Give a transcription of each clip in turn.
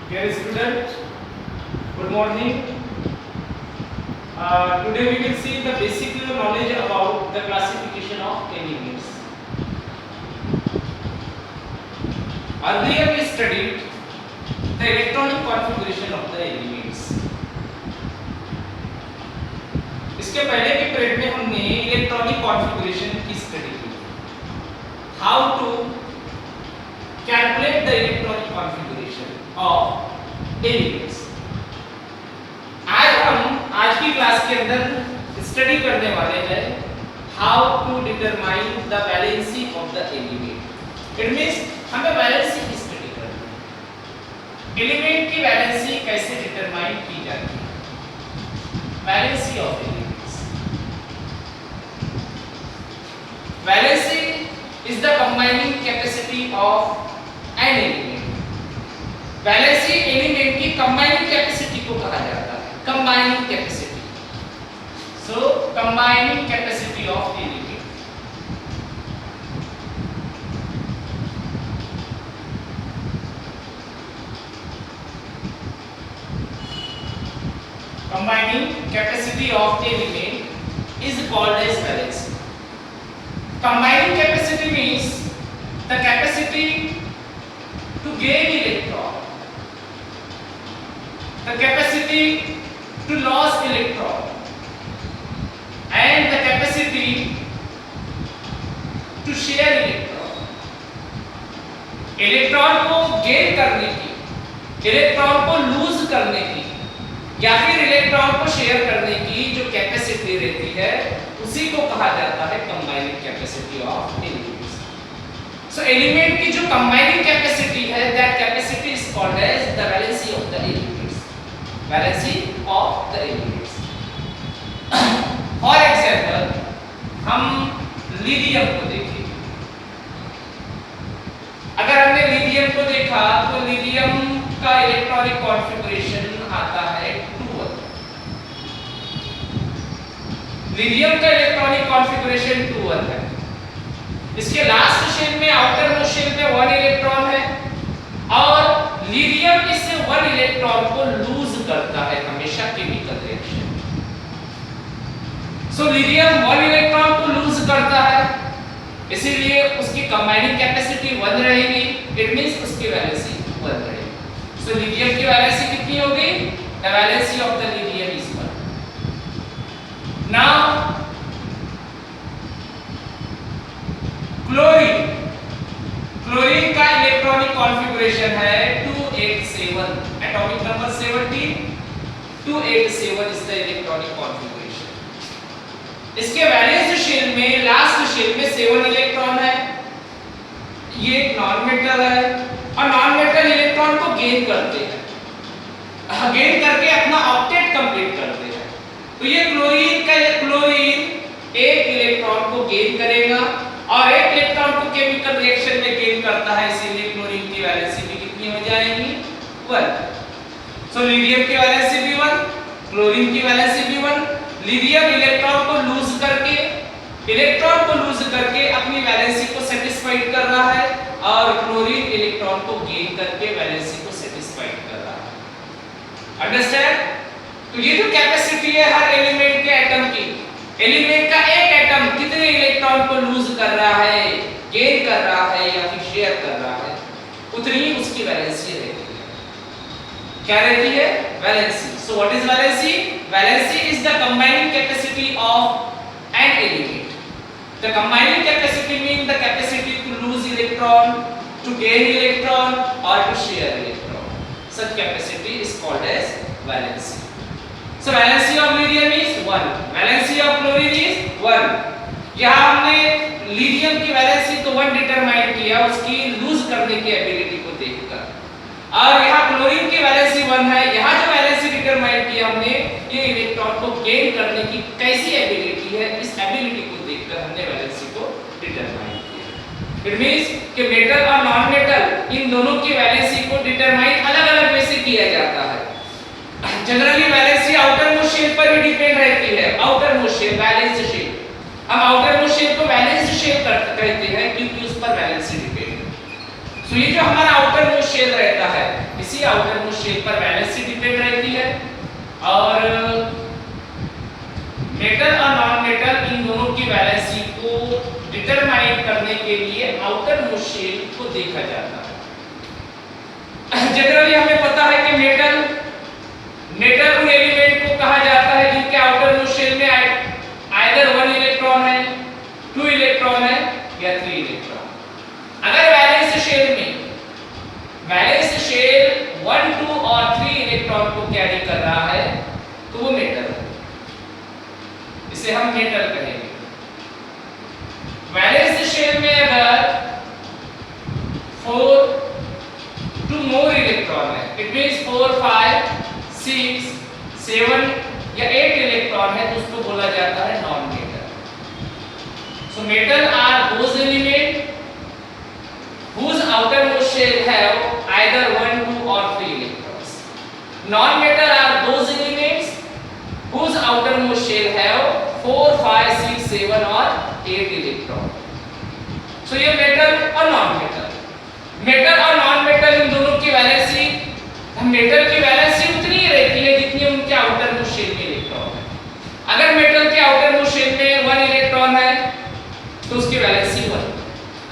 Dear student, good morning. Today we will see the basic knowledge about the classification of elements. Earlier we studied the electronic configuration of the elements. इसके पहले के period में हमने electronic configuration की study की. How to calculate the electronic configuration of elements. आज की class के अंदर स्टडी करने वाले हैं how to determine the valency of the element. It means हमें वैलेंसी की स्टडी करनी है. एलिमेंट की वैलेंसी कैसे डिटरमाइन की जाती है. Valency of elements. Valency is the combining capacity of an element. Valency element की कंबाइनिंग कैपेसिटी को कहा जाता है. Combining capacity. So combining capacity of element. Combining capacity of element is called as valency. Combining capacity means the capacity to gain electron, the capacity to lose electron, and the capacity to share electron. Electron को gain करने की, electron को loose करने की, या फिर electron को share करने की जो कैपेसिटी रहती है उसी को कहा जाता है combining capacity of elements. So element की जो कंबाइनिंग कैपेसिटी है that capacity is called as the valency of the elements. Valency of the elements. For example हम लिथियम को देखें. अगर हमने लिथियम को देखा तो लिथियम का इलेक्ट्रॉनिक कॉन्फ़िगरेशन आता है 2-1. लिथियम का इलेक्ट्रॉनिक कॉन्फ़िगरेशन 2-1 है. इसके लास्ट शेल में, आउटर मोस्ट शेल में 1 इलेक्ट्रॉन है और लिथियम इस 1 इलेक्ट्रॉन को लूज करता है हमेशा chemical reaction. So lithium 1 electron को लूज करता है, इसीलिए उसकी कंबाइनिंग कैपेसिटी 1 रहेगी. इट मींस उसकी वैलेंसी 1 रहेगी. सो लिथियम की वैलेंसी कितनी होगी? The valency of the lithium is 1. Now chlorine. Chlorine का इलेक्ट्रॉनिक कॉन्फ़िगरेशन है 287. Atomic number 17. 287 is the electronic configuration. इसके वैलेंस शेल में, लास्ट शेल में 7 इलेक्ट्रॉन है. ये नॉन मेटल है और नॉन मेटल इलेक्ट्रॉन को गेन करते हैं, गेन करके अपना ऑक्टेट कंप्लीट करते हैं. तो ये क्लोरीन एक इलेक्ट्रॉन को गेन करेगा और एक इलेक्ट्रॉन को केमिकल रिएक्शन में गेन करता है, इसीलिए क्लोरीन की वैलेंसी भी कितनी हो जाएगी? 1. सो लिथियम की वैलेंसी भी 1, क्लोरीन की वैलेंसी भी 1. लिथियम इलेक्ट्रॉन को लूज करके अपनी वैलेंसी को सेटिस्फाइड कर रहा है और क्लोरीन इलेक्ट्रॉन को गेन करके वैलेंसी को सेटिस्फाइड कर रहा है. अंडरस्टैंड? तो ये जो कैपेसिटी है हर एलिमेंट के एटम की, एलिमेंट का एक एटम कितने इलेक्ट्रॉन को लूज कर रहा है, गेन कर रहा है या फिर शेयर कर रहा है, उतनी ही उसकी वैलेंसी रहती है. क्या रहती है? Valency. So what is valency? Valency is the combining capacity of an element. The combining capacity mean the capacity to lose electron, to gain electron और to share electron. Such capacity is called as valency. So valency of lithium is 1. Valency of chlorine is 1. यहाँ हमने lithium की valency तो 1 determine किया उसकी loose करने की ability को देखकर, और यहाँ क्लोरीन की वैलेंसी 1 है. यहाँ जो वैलेंसी डिटरमाइन किया हमने ये इलेक्ट्रॉन को गेन करने की कैसी एबिलिटी है, इस एबिलिटी को देखकर हमने वैलेंसी को डिटरमाइन किया. इट मींस कि मेटल और नॉन मेटल इन दोनों की वैलेंसी को डिटरमाइन अलग-अलग वे से किया जाता है. Generally valency outermost shell पर ही डिपेंड रहती है. Outermost shell, valence shell. हम आउटर मोस्ट शेल को वैलेंस शेल कहते हैं क्योंकि उस पर वैलेंसी डिपेंड है. सो ये जो हमारा आउटर मोस्ट शेल रहता है इसी इसी आउटर मोस्ट शेल पर वैलेंसी डिपेंड रहती है और मेटल और नॉन मेटल इन दोनों की वैलेंसी को डिटरमाइन करने के लिए आउटर मोस्ट शेल को देखा जाता है। जनरली हमें पता है कि मेटल उन एलिमेंट को कहा जाता है जिनके आउटर मोस्ट शेल में आइदर 1 इलेक्ट्रॉन है, 2 इलेक्ट्रॉन है या 3 इलेक्ट्रॉन। अगर वैलेंस शेल 1, 2 और 3 इलेक्ट्रॉन को कैरी कर रहा है तो वो मेटल है, इसे हम मेटल कहेंगे। वैलेंस शेल में अगर 4 2 मोर इलेक्ट्रॉन है, इट मींस 4, 5, 6, 7 या 8 इलेक्ट्रॉन है तो उसको बोला जाता है non metal. So metal are those element whose outermost shell have either 1, 2 or 3 electrons. Non-metal are those elements whose outermost shell have 4, 5, 6, 7 or 8 electrons. So ये metal और non-metal, metal और non-metal इन दोनों की वैलेंसी, मेटल की valency उतनी ही रहती है जितनी उनके outermost shell में इलेक्ट्रॉन है। अगर मेटल के outermost shell में 1 इलेक्ट्रॉन है तो उसकी वैलेंसी 1,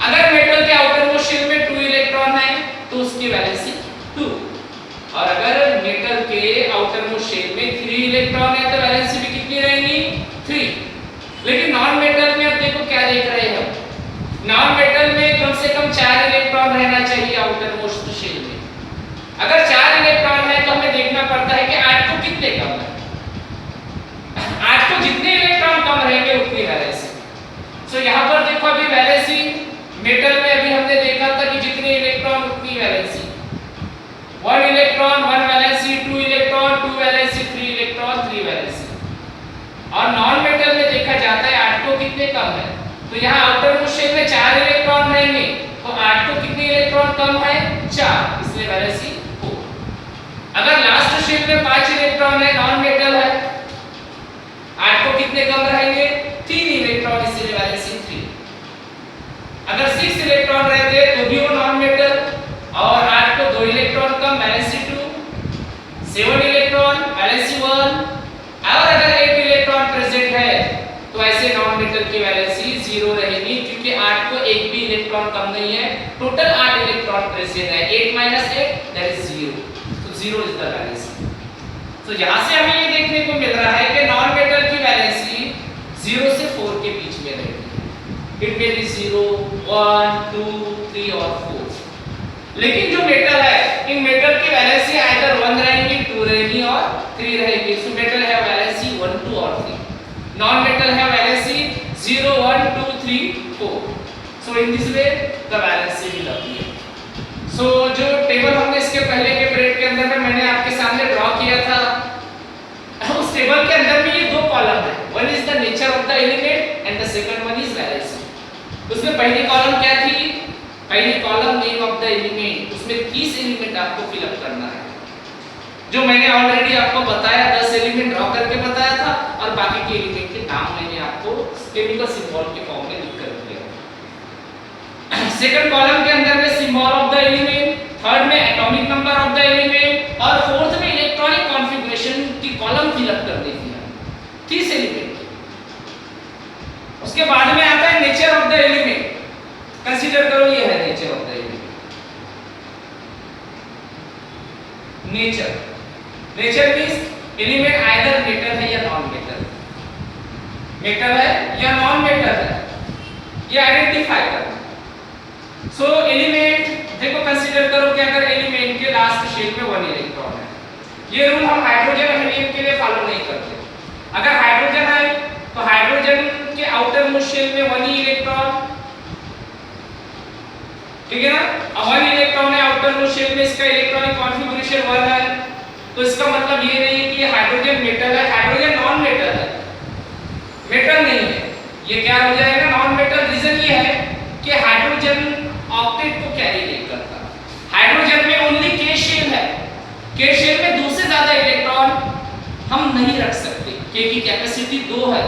अगर मेटल के आउटरमोस्ट शेल में 2 इलेक्ट्रॉन है तो उसकी वैलेंसी 2, और अगर मेटल के आउटरमोस्ट शेल में 3 इलेक्ट्रॉन है तो वैलेंसी भी कितनी रहेगी 3। लेकिन नॉन मेटल में अब देखो क्या देख रहे हैं, नॉन मेटल में कम से कम 4 इलेक्ट्रॉन रहना चाहिए आउटरमोस्ट शेल में। अगर 4 इलेक्ट्रॉन है तो हमें देखना पड़ता है कि 8 को कितने कम है, 8 को जितने इलेक्ट्रॉन कम रहेंगे उतनी वैलेंसी। सो यहाँ पर देखो अभी वैलेंसी मेटल में अभी हमने देखा था कि जितने इलेक्ट्रॉन उतनी valency, 1 electron 1 valency, 2 electron 2 valency, 3 electron 3 valency. और नॉन मेटल में देखा जाता है 8 को कितने कम है, तो यहाँ आउटरमोस्ट शेल में 4 इलेक्ट्रॉन रहेंगे तो 8 को कितने इलेक्ट्रॉन कम है 4, इसलिए वैलेंसी 4। अगर लास्ट शेल में 5 इलेक्ट्रॉन है, नॉन मेटल है, 8 को कितने कम रहेंगे 3 इलेक्ट्रॉन, इसलिए वैलेंसी 3। अगर 6 इलेक्ट्रॉन रहते तो भी वो नॉन मेटल और 8 को 2 इलेक्ट्रॉन कम, वैलेंसी 2, 7 इलेक्ट्रॉन वैलेंसी 1, और अगर 8 इलेक्ट्रॉन प्रेजेंट है तो ऐसे नॉन मेटल की वैलेंसी 0 रहेगी क्योंकि 8 को एक भी इलेक्ट्रॉन कम नहीं है, टोटल 8 इलेक्ट्रॉन प्रेजेंट है, 8 - 8 दैट इज 0, तो 0 इज द वैलेंसी। तो यहां से हमें ये देखने को मिल रहा है कि नॉन मेटल की वैलेंसी 0 से 4 के बीच में रहती है। इट मे बी 0, 1, 2, 3 और 4। लेकिन जो मेटल है, इन मेटल की वैलेंसी आइदर 1 रहेगी, 2 रहेगी और 3 रहेगी। सो मेटल है वैलेंसी 1, 2 और 3, नॉन मेटल है valency 0, 1, 2, 3, 4। So in this way the valency will appear. सो जो टेबल हमने इसके पहले के पीरियड के अंदर में मैंने आपके सामने ड्रॉ किया था, उस टेबल के अंदर में ये 2 कॉलम है, one is the nature of the element and the second one is valency. उसमें पहली कॉलम क्या थी, पहली column name of the element, उसमें 30 एलिमेंट आपको फिलअप करना है, जो मैंने ऑलरेडी आपको बताया, 10 एलिमेंट ड्रॉ करके बताया था और बाकी के एलिमेंट के नाम मैंने आपको केमिकल सिंबल के फॉर्म में लिख कर दिया। सेकंड कॉलम के अंदर में symbol of the element, third में atomic number of the element और फोर्थ में इलेक्ट्रॉनिक कॉन्फ़िगरेशन की कॉलम फिलअप कर देती है 30 एलिमेंट। उसके बाद में आता है nature of the element, consider करो ये है nature of the element. Nature means element either metal है या नॉन मेटल, मेटल है या नॉन मेटल है, ये आइडेंटिफाई करना। सो एलिमेंट देखो कंसीडर करो कि अगर एलिमेंट के लास्ट शेल में 1 इलेक्ट्रॉन है, ये रूल हम हाइड्रोजन हीलियम के लिए फॉलो नहीं करते। अगर हाइड्रोजन है तो हाइड्रोजन के आउटर मोस्ट शेल में 1 ही इलेक्ट्रॉन, ठीक है ना, 1 इलेक्ट्रॉन है आउटर मोस्ट शेल में, इसका इलेक्ट्रॉनिक कॉन्फ़िगरेशन 1 है, तो इसका मतलब ये नहीं है कि हाइड्रोजन मेटल है, हाइड्रोजन नॉन मेटल है, मेटल नहीं है, ये क्या हो जाएगा नॉन मेटल। रीजन ये है कि हाइड्रोजन ऑक्टेट को कैरी नहीं करता, हाइड्रोजन में ओनली k शेल है, k शेल में 2 से ज्यादा इलेक्ट्रॉन हम नहीं रख सकते, k की कैपेसिटी 2 है।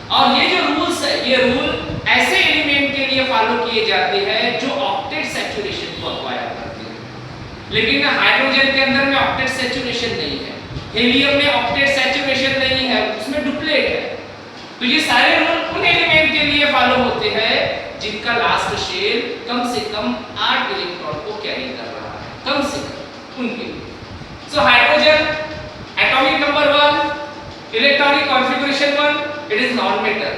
और ये जो रूल्स है, ये रूल ऐसे एलिमेंट के लिए फॉलो किए जाते हैं जो ऑक्टेट सैचुरेशन को अक्वायर करते हैं। लेकिन हाइड्रोजन के अंदर में ऑक्टेट सैचुरेशन नहीं है, हीलियम में ऑक्टेट सैचुरेशन नहीं है, उसमें डुप्लेट है। तो ये सारे रूल उन एलिमेंट के लिए फॉलो होते हैं जिनका लास्ट शेल कम से कम 8 इलेक्ट्रॉन को कैरी कर रहा है, कम से कम उनके लिए। So hydrogen atomic number 1, electronic configuration 1, it is non metal.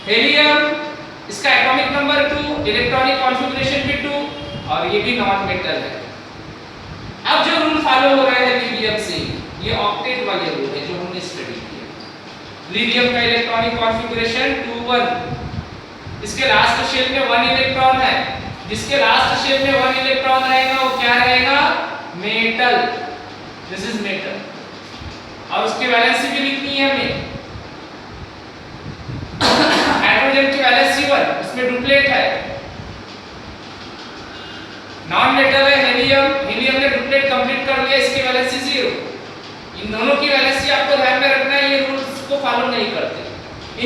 Helium इसका एटॉमिक नंबर 2, इलेक्ट्रॉनिक कॉन्फ़िगरेशन भी 2 और ये भी नॉन मेटल है। अब जो रूल फॉलो हो रहे हैं लिथियम से, ये ऑक्टेट वाले रूल है जो हमने स्टडी किया। लिथियम का इलेक्ट्रॉनिक कॉन्फ़िगरेशन 2 1, इसके लास्ट शेल में 1 इलेक्ट्रॉन है, जिसके लास्ट शेल में 1 इलेक्ट्रॉन रहेगा वो क्या रहेगा? मेटल। This is metal. और उसकी वैलेंसी भी लिखनी है हमें। हाइड्रोजन की वैलेंसी 1, उसमें डुप्लेट है, नॉन मेटल है हीलियम, हीलियम ने डुप्लेट कंप्लीट कर लिया, इसकी वैलेंसी 0। इन दोनों की वैलेंसी आपको ध्यान में रखना है, ये रूल्स को फॉलो नहीं करते।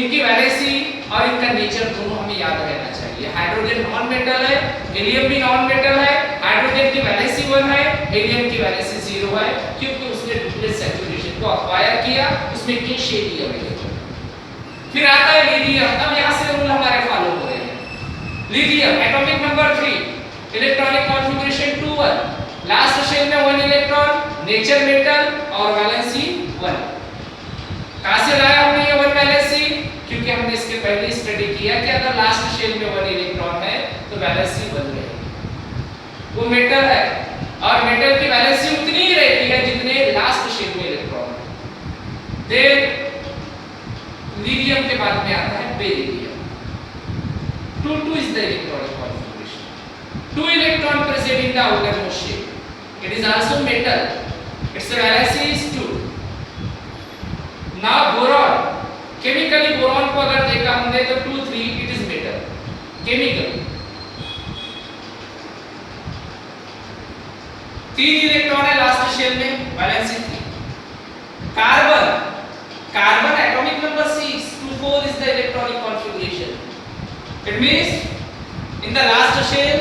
इनकी वैलेंसी और इनका नेचर दोनों हमें याद रहना चाहिए। हाइड्रोजन नॉन मेटल है, हीलियम भी नॉन मेटल है, हाइड्रोजन की वैलेंसी 1 है, हीलियम की वैलेंसी 0 है, क्योंकि उसने डुप्लेट सैचुरेशन को एक्वायर किया, उसमें की शेल ही अवेलेबल। फिर आता है लिथियम। अब यहां से रूल हमारे फॉलो हो रहे हैं। Lithium atomic number 3, electronic configuration 2 1, last shell में 1 इलेक्ट्रॉन, नेचर मेटल और वैलेंसी 1। कहां से लाया हमने ये 1 वैलेंसी? क्योंकि हमने इसके पहले स्टडी किया कि अगर लास्ट शेल में 1 इलेक्ट्रॉन है तो वैलेंसी 1 रहेगी, वो मेटल है और मेटल की वैलेंसी उतनी ही रहती है जितने लास्ट शेल में इलेक्ट्रॉन है। देन लिथियम के बाद में आता है beryllium. 2 2 is the electronic configuration. 2 electron present in the outermost shell. It is also metal. Its valence is 2. Now boron. Chemically boron को अगर देखा हमने तो 2 3 it is metal. Chemically 3 electron है लास्ट शेल में, valency 3। Carbon, carbon atomic number 6, 2 4 is the electronic configuration. It means in the last shell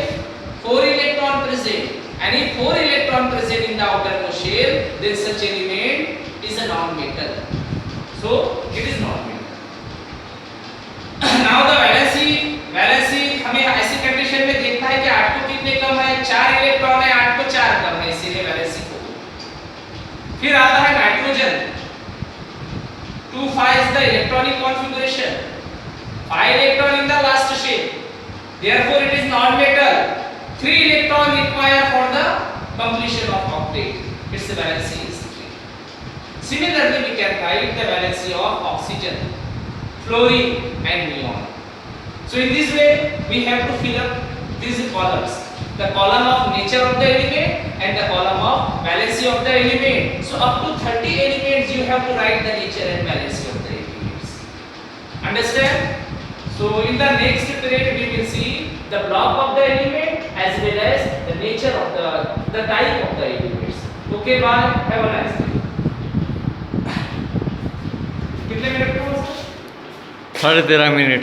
4 electron present, and if 4 electron present in the outermost shell, then such element is a non-metal. So it is non-metal. Now the valency हमें ऐसी condition में देखना है कि 8 को कितने कम है, 4 electron है, 8 को 4 कम है, इसीलिए वैलेंसी को। फिर आता है nitrogen. 2 5 is the electronic configuration, 5 electron in the last shell, therefore it is non-metal. 3 electron required for the completion of octet, its valency is 3. Similarly we can write the valency of oxygen, fluorine and neon. So in this way we have to fill up these columns, the column of nature of the element and the column of valency of the element. So up to 30 elements you have to write the nature and valency of the elements. Understand? So in the next period we will see the block of the element as well as the nature of the type of the elements. Okay, bye. Have a nice day. कितने minute? 13.5 minute.